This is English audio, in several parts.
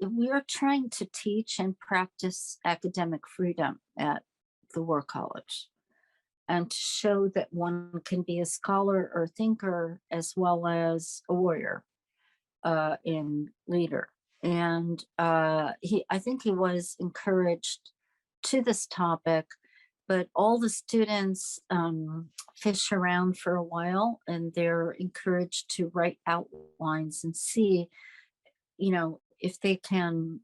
We're trying to teach and practice academic freedom at the War College, and to show that one can be a scholar or thinker as well as a warrior and leader. And I think he was encouraged to this topic, but all the students fish around for a while, and they're encouraged to write outlines and see, if they can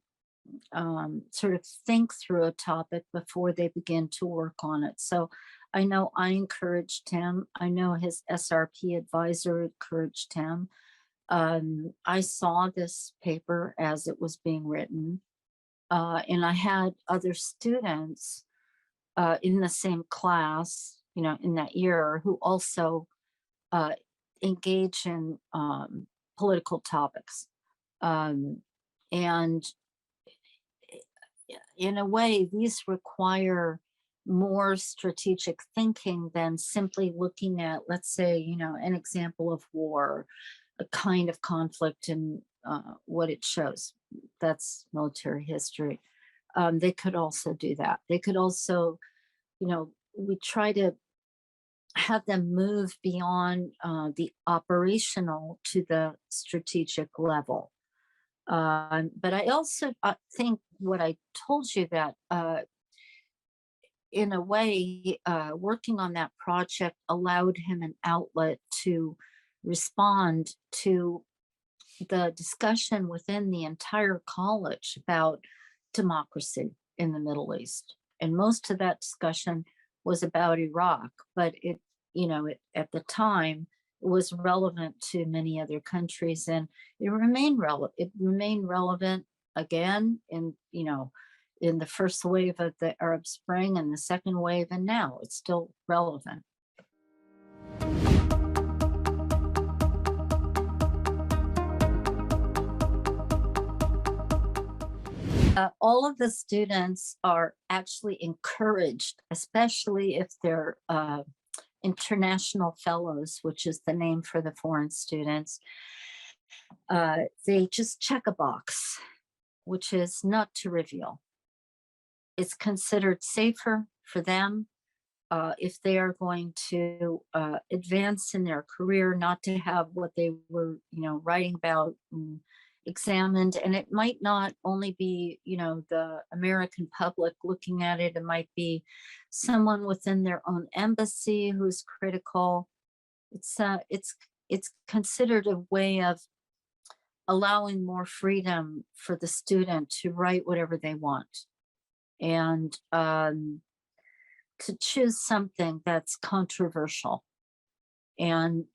sort of think through a topic before they begin to work on it. So I know I encouraged him. I know his SRP advisor encouraged him. I saw this paper as it was being written, and I had other students in the same class, in that year, who also uh, engage in political topics. And in a way, these require more strategic thinking than simply looking at, let's say, an example of war, a kind of conflict, and what it shows. That's military history. They could also do that. They could also, we try to have them move beyond the operational to the strategic level. But I also think what I told you, that in a way, working on that project allowed him an outlet to respond to the discussion within the entire college about democracy in the Middle East. And most of that discussion was about Iraq, but at the time, it was relevant to many other countries, and it remained relevant. It remained relevant again in the first wave of the Arab Spring and the second wave, and now it's still relevant. All of the students are actually encouraged, especially if they're international fellows, which is the name for the foreign students. They just check a box, which is not to reveal. It's considered safer for them if they are going to advance in their career, not to have what they were, writing about and examined. And it might not only be, the American public looking at it. It might be someone within their own embassy who's critical. It's considered a way of allowing more freedom for the student to write whatever they want, and to choose something that's controversial, and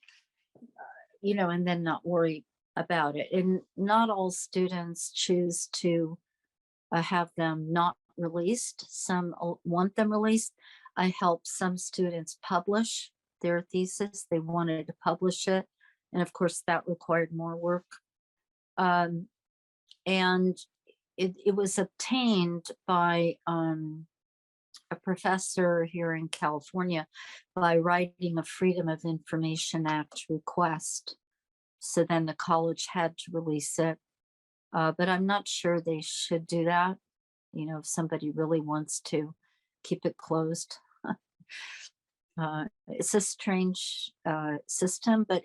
and then not worry about it. And not all students choose to have them not released. Some want them released. I helped some students publish their thesis. They wanted to publish it, and of course that required more work. And it was obtained by a professor here in California by writing a Freedom of Information Act request. So then the college had to release it. But I'm not sure they should do that, if somebody really wants to keep it closed. It's a strange system, but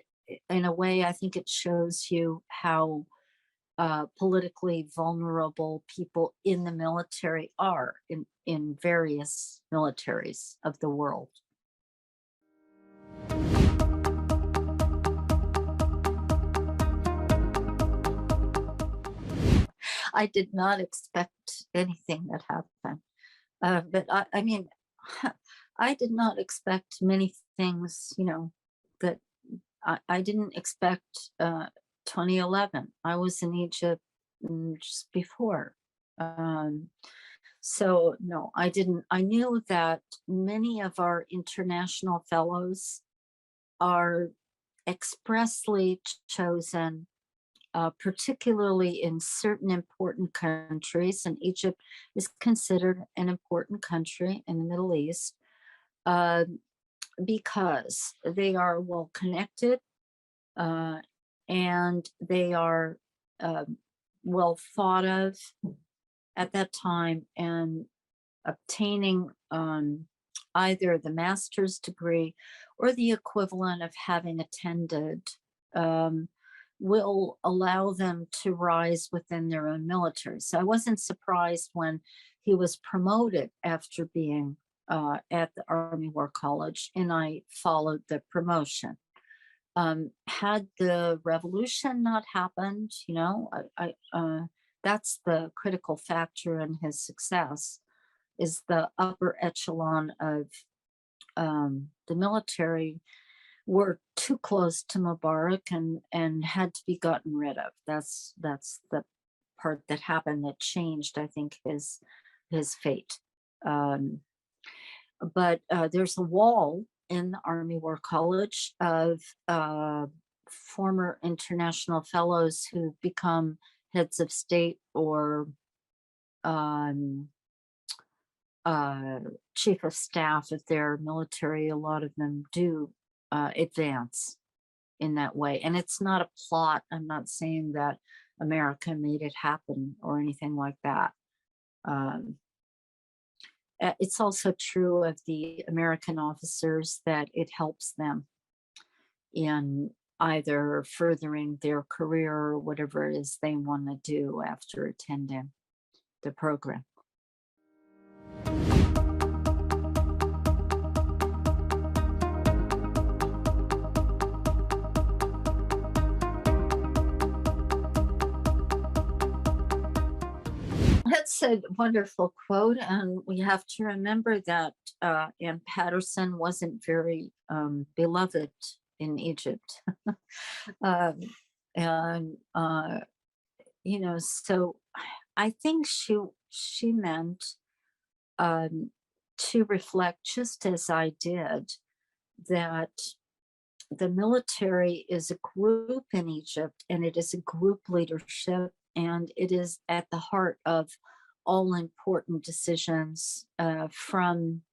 in a way, I think it shows you how politically vulnerable people in the military are in various militaries of the world. I did not expect anything that happened. But I mean, I did not expect many things, that I didn't expect 2011. I was in Egypt just before. Um, so no, I didn't. I knew that many of our international fellows are expressly chosen, particularly in certain important countries, and Egypt is considered an important country in the Middle East, uh, because they are well connected, uh, and they are uh, well thought of at that time, and obtaining either the master's degree or the equivalent of having attended um, will allow them to rise within their own military. So I wasn't surprised when he was promoted after being at the Army War College, and I followed the promotion. Had the revolution not happened, that's the critical factor in his success, is the upper echelon of the military were too close to Mubarak and had to be gotten rid of. That's the part that happened that changed, I think, his fate. Um, but there's a wall in the Army War College of former international fellows who've become heads of state or um, chief of staff of their military. A lot of them do advance in that way. And it's not a plot. I'm not saying that America made it happen or anything like that. Um, it's also true of the American officers that it helps them in either furthering their career or whatever it is they want to do after attending the program. That's a wonderful quote, and we have to remember that Ann Patterson wasn't very beloved in Egypt. um, and so I think she meant to reflect, just as I did, that the military is a group in Egypt, and it is a group leadership, and it is at the heart of all important decisions, from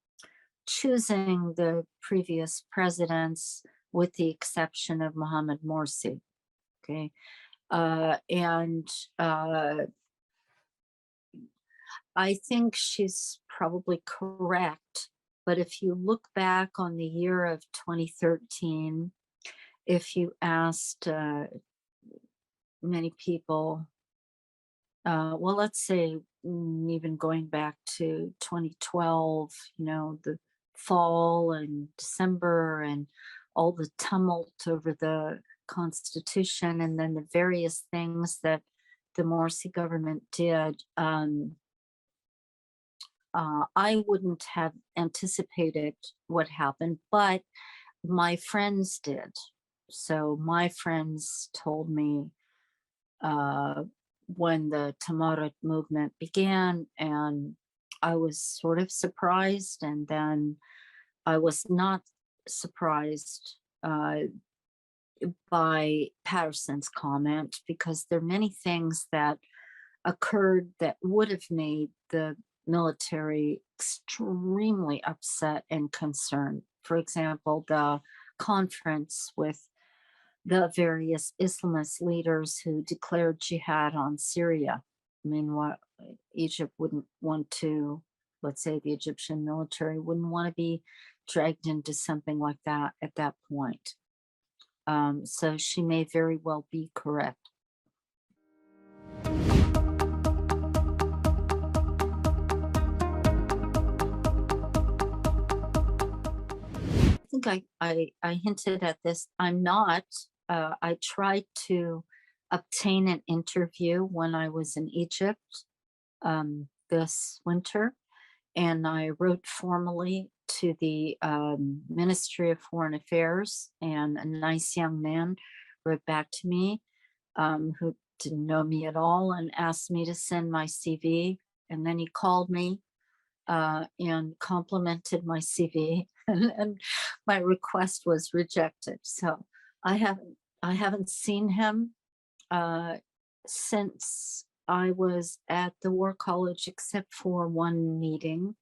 choosing the previous presidents, with the exception of Mohammed Morsi. Okay. And I think she's probably correct. But if you look back on the year of 2013, if you asked many people, well, let's say even going back to 2012, the fall and December and all the tumult over the Constitution, and then the various things that the Morsi government did, I wouldn't have anticipated what happened, but my friends did. So my friends told me when the Tamarat movement began, and I was sort of surprised, and then I was not surprised by Patterson's comment, because there are many things that occurred that would have made the military extremely upset and concerned. For example, the conference with the various Islamist leaders who declared jihad on Syria. I mean, what Egypt wouldn't want to, let's say the Egyptian military wouldn't want to be dragged into something like that at that point. So she may very well be correct. I think I hinted at this. I'm not. I tried to obtain an interview when I was in Egypt this winter, and I wrote formally to the Ministry of Foreign Affairs, and a nice young man wrote back to me. who didn't know me at all and asked me to send my CV. And then he called me and complimented my CV, and my request was rejected. So I haven't seen him since I was at the War College, except for one meeting,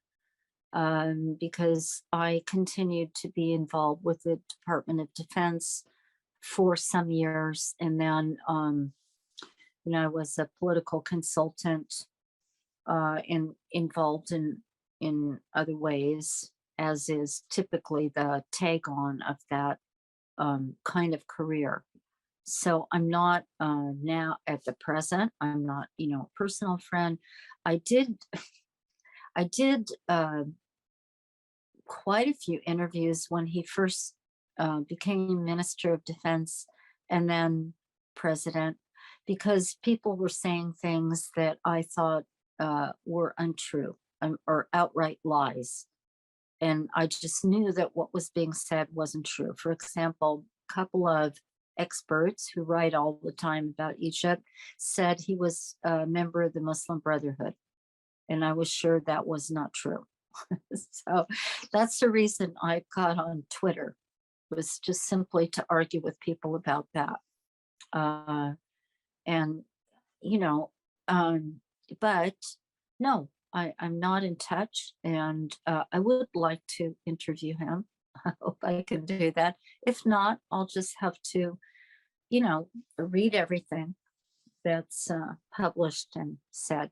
because I continued to be involved with the Department of Defense for some years, and then I was a political consultant and involved in other ways, as is typically the tag on of that kind of career. So I'm not now at the present. I'm not, a personal friend. I did, I did quite a few interviews when he first became Minister of Defense and then president, because people were saying things that I thought were untrue or outright lies. And I just knew that what was being said wasn't true. For example, a couple of experts who write all the time about Egypt said he was a member of the Muslim Brotherhood. And I was sure that was not true. So that's the reason I got on Twitter, was just simply to argue with people about that. And, you know, but no, I'm not in touch, and I would like to interview him. I hope I can do that. If not, I'll just have to, read everything that's published and said.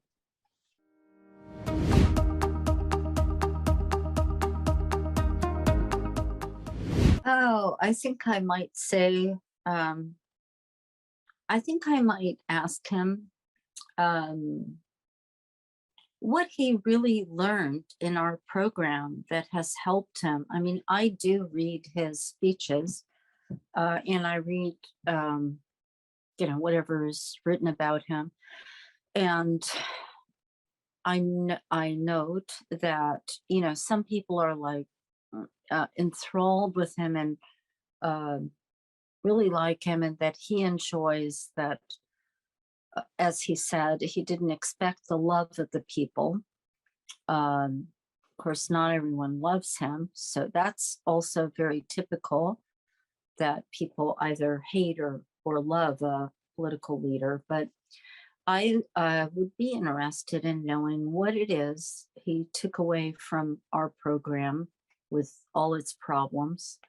Oh, I think I might say, I think I might ask him what he really learned in our program that has helped him. I mean, I do read his speeches, and I read, whatever is written about him. And I note that, some people are like enthralled with him and really like him, and that he enjoys that. As he said, he didn't expect the love of the people. Of course, not everyone loves him. So that's also very typical, that people either hate or love a political leader. But I would be interested in knowing what it is he took away from our program with all its problems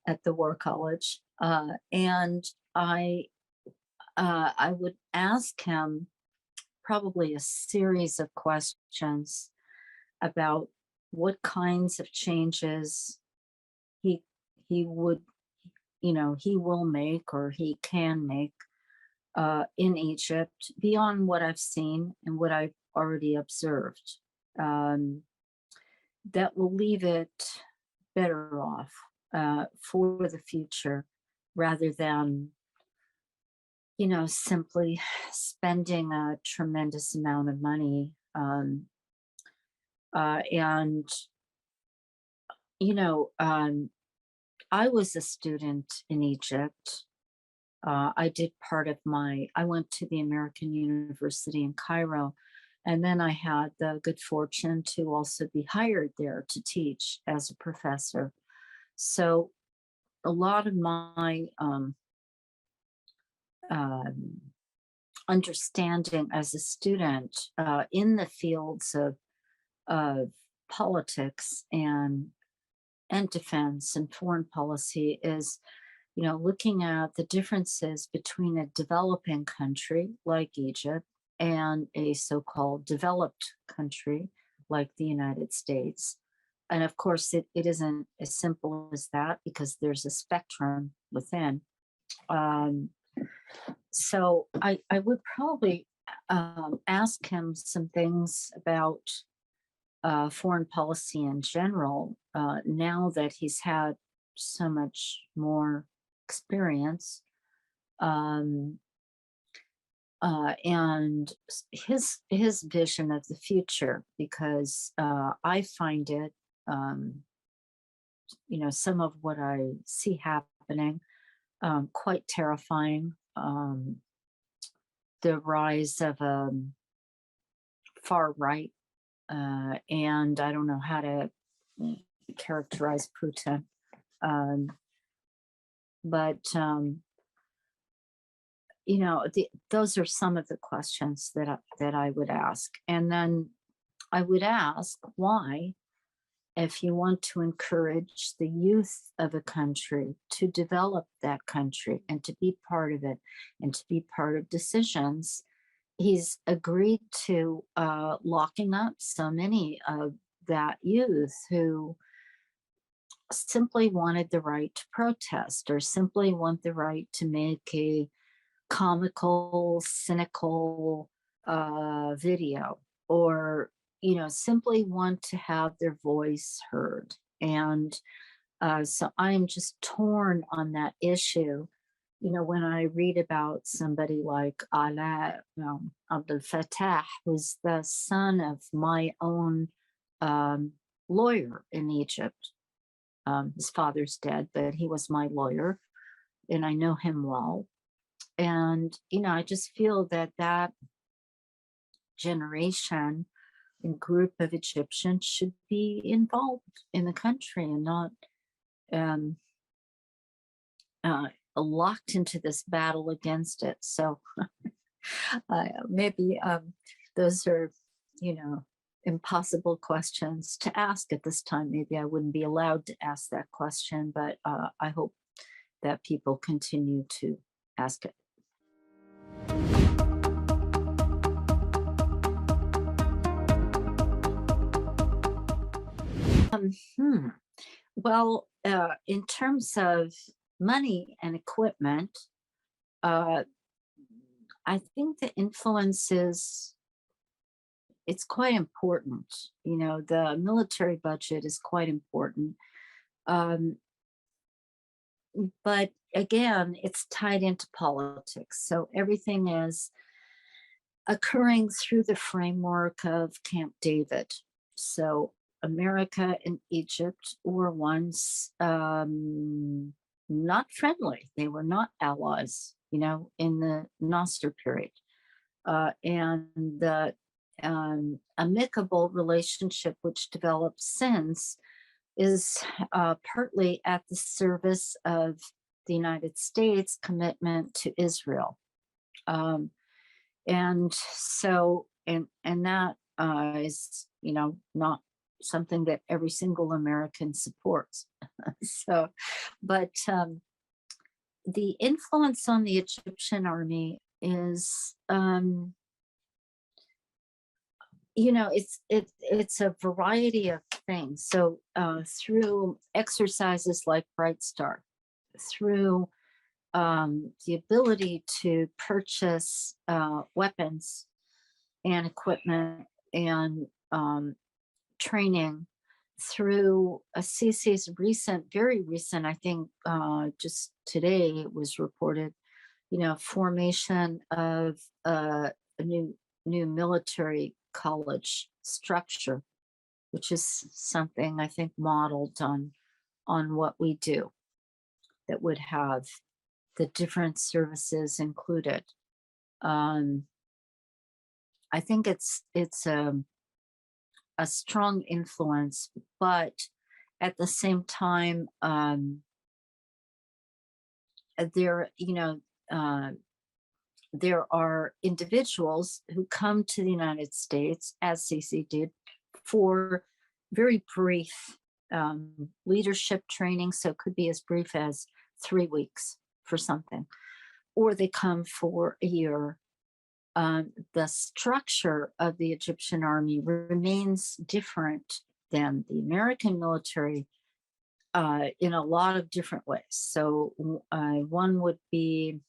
at the War College. And I would ask him probably a series of questions about what kinds of changes he would, he will make or he can make in Egypt beyond what I've seen and what I've already observed, that will leave it better off for the future, rather than simply spending a tremendous amount of money. And, I was a student in Egypt. I went to the American University in Cairo, and then I had the good fortune to also be hired there to teach as a professor. So a lot of my understanding as a student in the fields of politics and defense and foreign policy is, looking at the differences between a developing country like Egypt and a so-called developed country like the United States. And of course, it isn't as simple as that, because there's a spectrum within. So I would probably ask him some things about foreign policy in general, now that he's had so much more experience, and his vision of the future, because I find it, some of what I see happening, quite terrifying. the rise of far right, and I don't know how to characterize Putin, but those are some of the questions that I would ask, and then I would ask why, if you want to encourage the youth of a country to develop that country and to be part of it and to be part of decisions, he's agreed to locking up so many of that youth who simply wanted the right to protest or simply want the right to make a comical, cynical video, or simply want to have their voice heard. And so I am just torn on that issue. When I read about somebody like Ala Abdel Fattah, who's the son of my own lawyer in Egypt. His father's dead, but he was my lawyer, and I know him well. And, I just feel that generation and group of Egyptians should be involved in the country and not locked into this battle against it. So maybe those are, impossible questions to ask at this time. Maybe I wouldn't be allowed to ask that question, but I hope that people continue to ask it. Well, in terms of money and equipment, I think the influence it's quite important. The military budget is quite important. But again, it's tied into politics. So everything is occurring through the framework of Camp David. So America and Egypt were once not friendly. They were not allies, in the Nasser period. And the amicable relationship which developed since is partly at the service of the United States' commitment to Israel. And so, and that is, not something that every single American supports. So, but the influence on the Egyptian army is, it's a variety of things. So through exercises like Bright Star, through the ability to purchase weapons and equipment and training, through a Sisi's very recent, I think just today it was reported, formation of a new military college structure, which is something I think modeled on what we do, that would have the different services included. I think it's a strong influence, but at the same time, there are individuals who come to the United States, as Sisi did, for very brief leadership training. So it could be as brief as 3 weeks for something, or they come for a year. The structure of the Egyptian army remains different than the American military in a lot of different ways. So one would be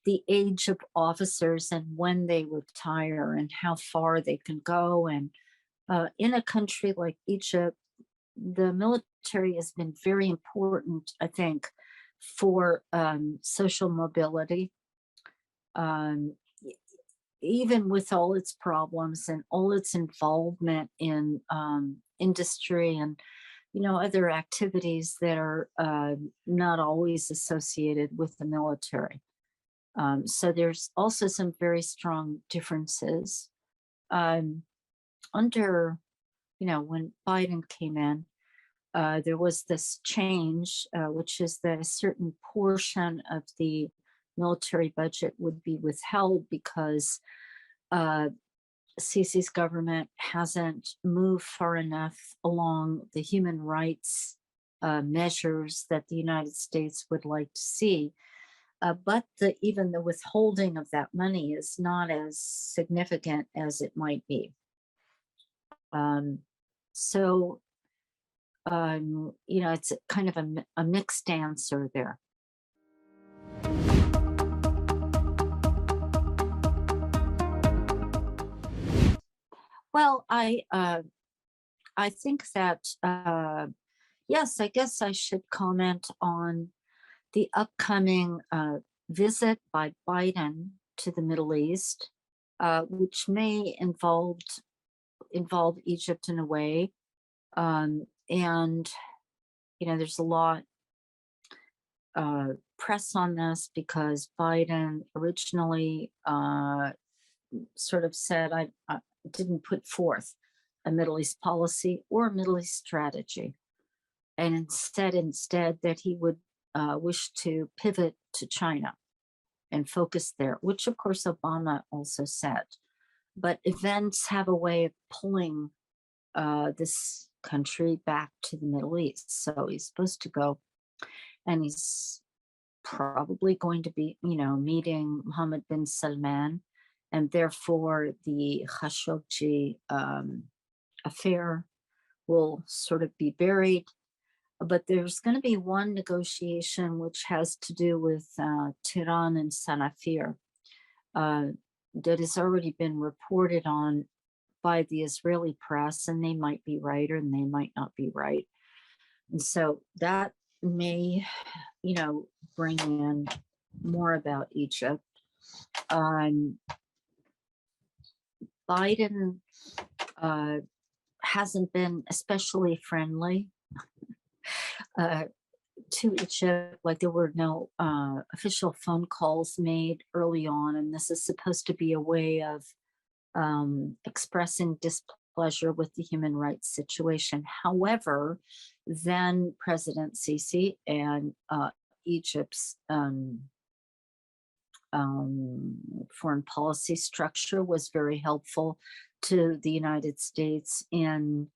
the age of officers and when they retire and how far they can go. And in a country like Egypt, the military has been very important, I think, for social mobility, even with all its problems and all its involvement in industry and other activities that are not always associated with the military. So there's also some very strong differences. Um, Under, when Biden came in, there was this change, which is that a certain portion of the military budget would be withheld because uh, Sisi's government hasn't moved far enough along the human rights measures that the United States would like to see. But even the withholding of that money is not as significant as it might be. Um, so, it's kind of a mixed answer there. Well, I think that yes, I guess I should comment on the upcoming visit by Biden to the Middle East, which may involve Egypt in a way. And there's a lot press on this because Biden originally sort of said I didn't put forth a Middle East policy or a Middle East strategy, and instead that he would wish to pivot to China and focus there, which of course Obama also said. But events have a way of pulling this country back to the Middle East. So he's supposed to go, and he's probably going to be, meeting Mohammed bin Salman, and therefore the Khashoggi affair will sort of be buried. But there's going to be one negotiation which has to do with Tehran and Sanafir that has already been reported on by the Israeli press, and they might be right or they might not be right. And so that may, bring in more about Egypt. Biden hasn't been especially friendly to Egypt. Like, there were no official phone calls made early on, and this is supposed to be a way of expressing displeasure with the human rights situation. However, then President Sisi and Egypt's foreign policy structure was very helpful to the United States in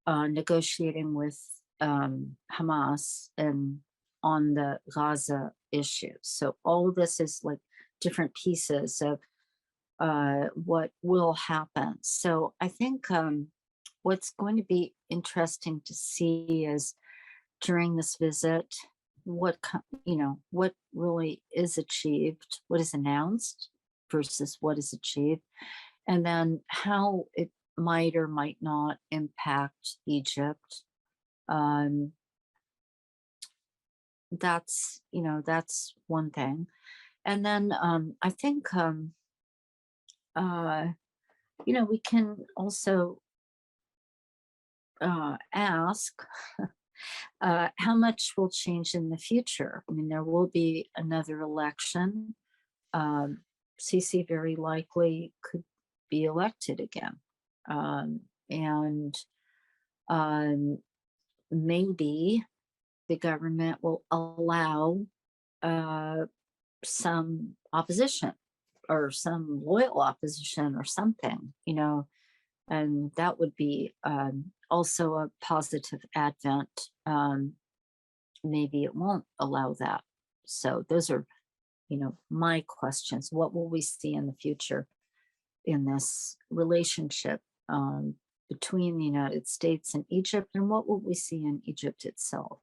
negotiating with Hamas and on the Gaza issue. So all of this is like different pieces of what will happen. So I think what's going to be interesting to see is during this visit, what really is achieved, what is announced versus what is achieved, and then how it might or might not impact Egypt. That's one thing. And then I think we can also ask how much will change in the future. I mean, there will be another election. Sisi very likely could be elected again. And maybe the government will allow some opposition or some loyal opposition or something, and that would be also a positive advent. Maybe it won't allow that. So those are, my questions. What will we see in the future in this relationship between the United States and Egypt, and what will we see in Egypt itself?